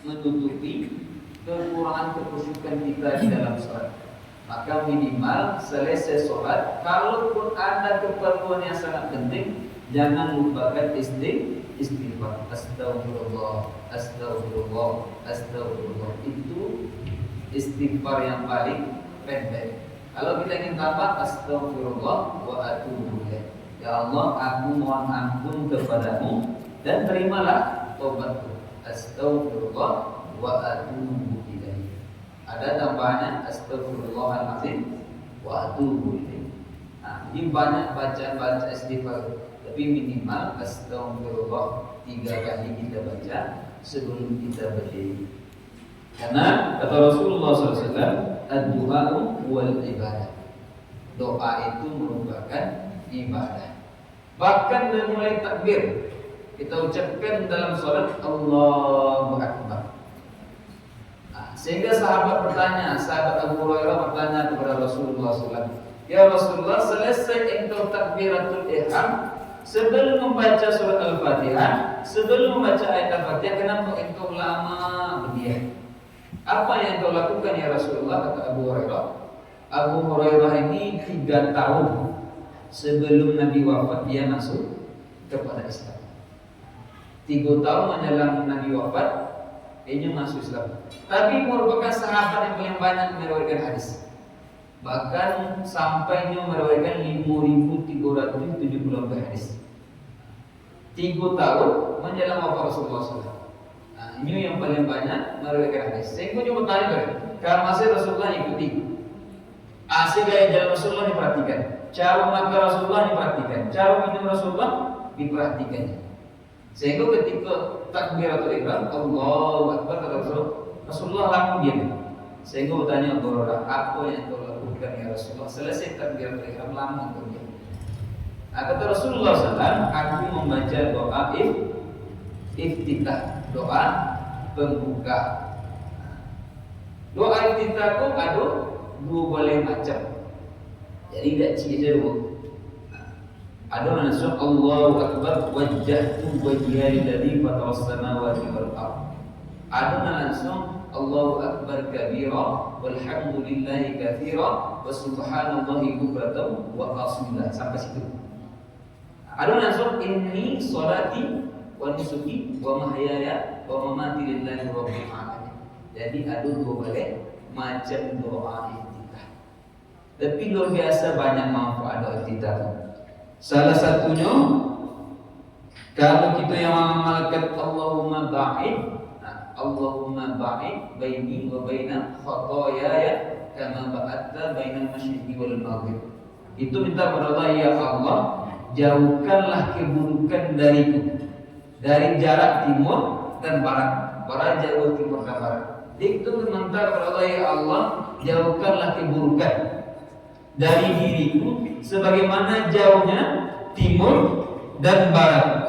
menutupi kekurangan kekhusyukan kita di dalam sholat. Maka minimal selesai sholat, kalaupun ada keperluan yang sangat penting, jangan lupakan istighfar. Astagfirullah, astagfirullah, astagfirullah. Itu istighfar yang paling pendek. Kalau kita ingin tambah, astagfirullah wa atubu ilaih. Ya Allah, aku mohon ampun kepadamu dan terimalah taubatku. Astagfirullah wa atubu ilaih. Ada tambahannya astagfirullahaladzim wa atubu ilaih. Nah, ini banyak bacaan istighfar, tapi minimal astagfirullah 3 kali kita baca sebelum kita berdiri. Karena kata Rasulullah SAW, ad-du'a'u wal ibadah. Doa itu merupakan ibadah. Bahkan dari mulai takbir kita ucapkan dalam salat Allahu Akbar. Sehingga sahabat Abu Hurairah bertanya kepada Rasulullah SAW, ya Rasulullah, selesai engkau takbiratul ihram, sebelum membaca surat Al-Fatihah, sebelum membaca ayat Al-Fatihah, kenapa engkau lama berdiam? Apa yang engkau lakukan ya Rasulullah? Kata Abu Hurairah. Abu Hurairah ini 3 tahun sebelum Nabi wafat dia masuk kepada Islam. 3 tahun menjelang Nabi wafat, dia masuk Islam. Tapi merupakan sahabat yang paling banyak meriwayatkan hadis. Bahkan sampainya meriwayatkan 5.374 hadis. 3 tahun menjelang wafat Rasulullah SAW. Nah, ini yang paling banyak meriwayatkan hadis. Saya pun cuma tanya, kalau masih Rasulullah ikuti. Asal gaya jalan Rasulullah diperhatikan, cara makan Rasulullah diperhatikan, cara minum Rasulullah diperhatikannya. Sehingga ketika takbiratul ihram Allahu Akbar kata Rasulullah langsung diam. Sehingga bertanya Abu Hurairah, apa yang kau lakukan ya Rasulullah? Selesai takbiratul ihram langsung diam. Nah, kata Rasulullah SAW, aku membaca doa iftitah, doa pembuka. Doa iftitah itu ada 2 macam. Jadi tidak ciri dulu. Ada langsung Allahu Akbar wajjahtu wajhiya lilladzi fataras samawati wal ardh. Ada langsung Allahu Akbar kabira walhamdulillahi katsira wa subhanallahi bukratan wa asila sampai situ. Ada langsung inni sholati wa nusuki wa mahyaya wa mamati lillahi rabbil alamin. Jadi ada 2 macam doa iftitah. Tapi luar biasa banyak manfaat doa iftitah. Salah satunya, kalau kita yang mengamalkan Allahumma ba'id baini wa baina khotoyaya kama ba'adta bainal masyriqi wal maghrib. Itu minta kepada Allah, ya Allah, jauhkanlah keburukan dariku dari jarak timur dan barat jauh timur dan barat. Itu minta kepada Allah, ya Allah, jauhkanlah keburukan dari diriku sebagaimana jauhnya timur dan barat.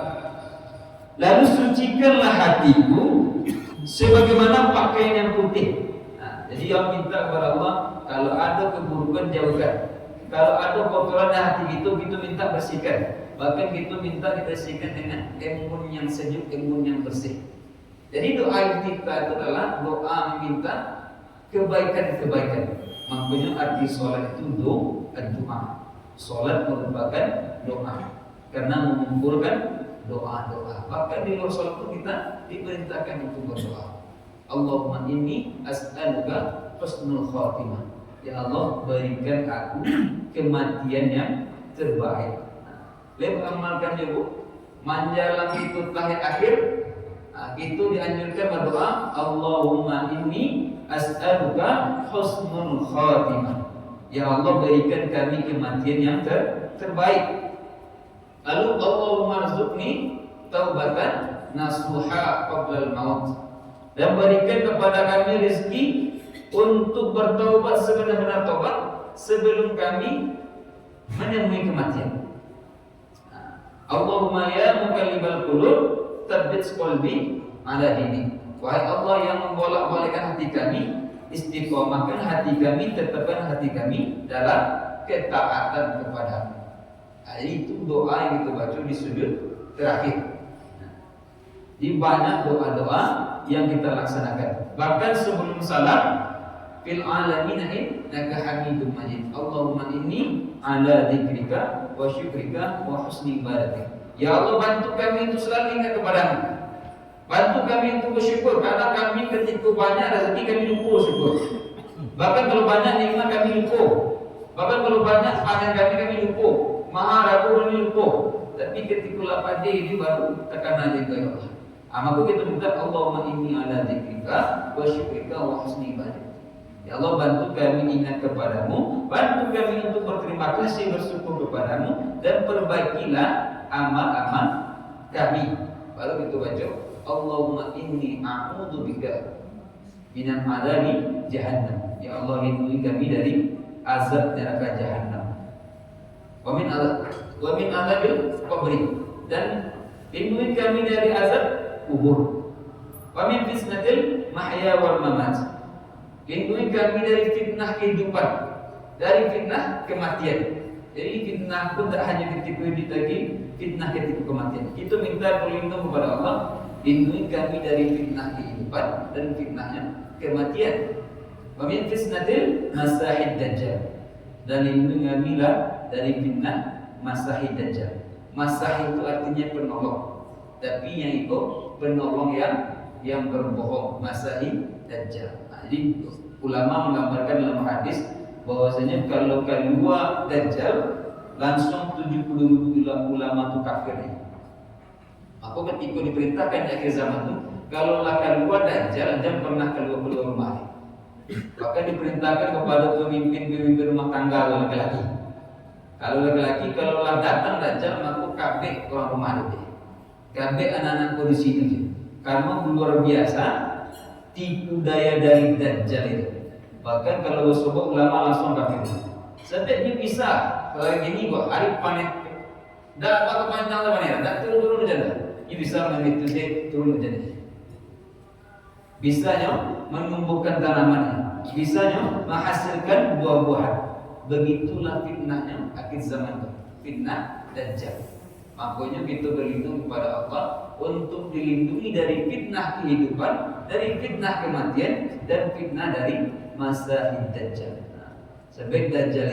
Lalu sucikanlah hatiku sebagaimana pakaian yang putih. Nah, jadi yang minta kepada Allah, kalau ada keburukan jauhkan. Kalau ada kotoran di hati kita minta bersihkan. Bahkan kita minta dibersihkan dengan embun yang sejuk, embun yang bersih. Jadi doa kita itu adalah doa meminta kebaikan-kebaikan. Makanya arti sholat itu doa. Sholat merupakan doa karena mengumpulkan doa-doa. Bahkan di luar sholat pun kita diperintahkan untuk berdoa. Allahumma inni as'aluka husnul khatimah. Ya Allah, berikan aku kematian yang terbaik. Lebih amalkan juga menjalankan itu tahiyat akhir. Itu dianjurkan berdoa Allahumma inni as'aluka husnul khatimah. Ya Allah, berikan kami kematian yang terbaik. Lalu Allahumma rzuqni taubatan nasuha qabla al-maut. Dan berikan kepada kami rezeki untuk bertaubat sebenar-benar taubat sebelum kami menemui kematian. Allahumma ya muqallibal qulub tsabbit qalbi ala dinik. Wahai Allah yang membolak-balikkan hati kami, istiqomahkan hati kami, tetapkan hati kami dalam ketaatan kepada-Mu. Itu doa yang kita baca di sujud terakhir. Di banyak doa-doa yang kita laksanakan. Bahkan sebelum salam, fil alamin innaka hamidum majid. Allahumma inni ala dzikrika wa syukrika wa husni ibadatik. Ya Allah, bantu kami untuk selalu ingat kepadamu. Bantu kami untuk bersyukur, karena kami ketika banyak rezeki kami lupa syukur. Bahkan kalau banyak nikmat kami lupa. Bahkan kalau banyak panen kami lupa. Maha ragu kami lupa. Tapi ketika lapar ini baru tekan aja ke Allah. Maka kita minta Allahumma inni ala dzikrika wa syukrika wa husni ibadatik. Ya Allah, bantu kami ingat kepadamu, bantu kami untuk berterima kasih, bersyukur kepadamu, dan perbaikilah amal-amal kami. Baru kita baca Allahumma inni a'udzubika minal adzabi jahannam. Ya Allah, lindungi kami dari azab neraka jahannam. Wa min adzabil qabri, dan lindungi kami dari azab kubur. Wa min fitnatil mahya wal mamat, lindungi kami dari fitnah kehidupan, dari fitnah kematian. Jadi fitnah pun tak hanya ketika hidup lagi, fitnah ketika kematian. Kita minta perlindungan kepada Allah, lindungi kami dari fitnah kehidupan dan fitnahnya kematian. Wa min fitnatil masahid dajjal, dan lindungi kami dari fitnah masahid dajjal. Masah itu artinya penolong, tapi yang itu penolong yang berbohong, masahid dajjal. Jadi ulama menggambarkan dalam hadis bahwasanya kalau keluar dajjal langsung 70.000 ulama itu kafir. Maka ketika diperintahkan di akhir zaman itu, kalau keluar dajjal jangan pernah keluar rumah. Maka diperintahkan kepada pemimpin rumah tangga laki-laki. Kalau laki-laki kalau datang dajjal maka kabeh orang rumah itu. Kabeh anak-anak polisi itu. Karena luar biasa tipu daya dari dajjal itu. Bahkan kalau bersobat ulama langsung kafir. Sebenarnya bisa kalau gini kok hari panen dah apa panjang lah panen, dah turun aja dah. Ini bisa menginfeksi turun aja. Bisanya menumbuhkan tanamannya, bisanya menghasilkan buah-buahan. Begitulah fitnahnya akhir zaman itu, fitnah dajjal. Makanya kita berlindung kepada Allah untuk dilindungi dari fitnah kehidupan, dari fitnah kematian, dan fitnah dari masa dajjal. Sebab dajjal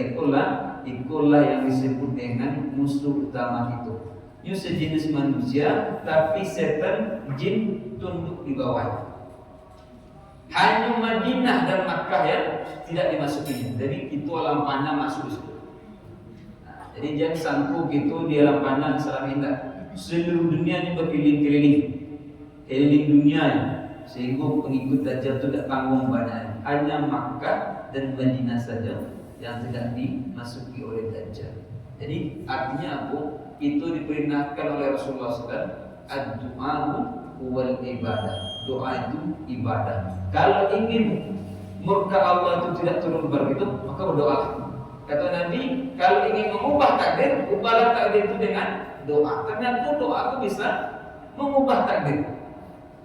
itulah yang disebut dengan musuh utama itu. Ini sejenis manusia, tapi setan jin tunduk di bawahnya. Hanya Madinah dan Makkah yang tidak dimasukinya. Jadi itu alam pandang masuk di situ. Jadi jangan sanggup gitu di alam pandang salam indah. Seluruh dunia ini berkeliling-keliling, keliling dunia, sehingga pengikut dajjal itu tidak tanggung banyak. Hanya Makkah dan Madinah saja yang tidak dimasuki oleh dajjal. Jadi artinya apa? Itu diperintahkan oleh Rasulullah SAW. Ad-du'a'u wal ibadah. Doa itu ibadah. Kalau ingin murka Allah itu tidak turun begitu, maka berdoalah. Kata Nabi, kalau ingin mengubah takdir, ubahlah takdir itu dengan doa. Ternyata doa itu bisa mengubah takdir.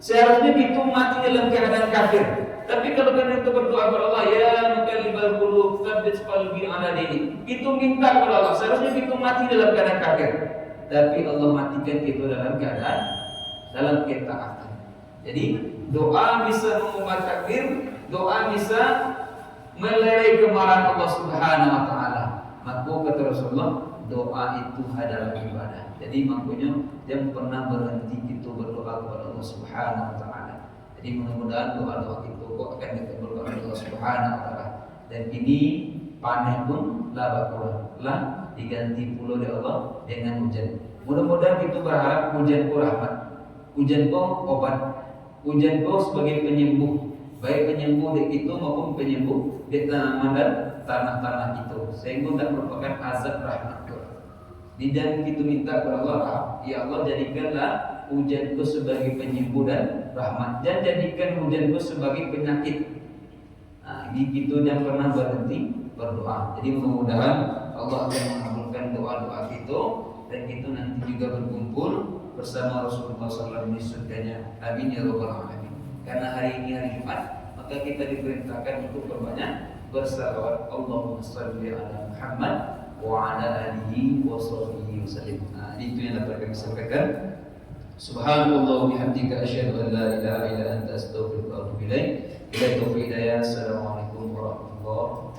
Seharusnya kita mati dalam keadaan kafir. Tapi kalau kita berdoa kepada Allah, ya muqallibal qulub, tsabbit qalbi ala dinik. Itu minta kepada Allah. Seharusnya kita mati dalam keadaan kafir. Tapi Allah matikan kita dalam ketaatan. Jadi doa bisa mengubah takdir, doa bisa melerai kemarahan Allah Subhanahu wa taala. Maka kata Rasulullah, doa itu adalah ibadah. Jadi makanya jangan pernah berhenti kita berdoa kepada Allah Subhanahu wa taala. Jadi mudah-mudahan doa-doa kita kok akan dikabulkan oleh Allah Subhanahu wa taala. Dan ini panen pun lah diganti pula oleh Allah dengan hujan. Mudah-mudahan kita berharap hujan ku rahmat, hujan ku obat, hujan ku sebagai penyembuh. Baik penyembuh di itu maupun penyembuh di tanaman dan tanah-tanah itu, sehingga tidak merupakan azab rahmat Tuhan. Dan kita minta kepada Allah, ya Allah jadikanlah hujanku sebagai penyembuh dan rahmat, dan jadikan hujanku sebagai penyakit. Nah, gitu jangan pernah berhenti berdoa. Jadi mudah-mudahan Allah akan mengabulkan doa-doa kita, dan kita nanti juga berkumpul bersama Rasulullah SAW di surganya. Amin ya rabbal alamin. Karena hari ini hari Jumat, maka kita diperintahkan untuk berbanyak bersalawat. Allahumma shalli ala Muhammad wa ala alihi wa sahbihi wasallim. Nah, itu yang dapat kami sampaikan. Subhanallah bihamdika asyhadu an la ilaha illa anta astaghfiruka wa atubu ilaik. Bila taufiq hidayah. Assalamualaikum warahmatullahi wabarakatuh.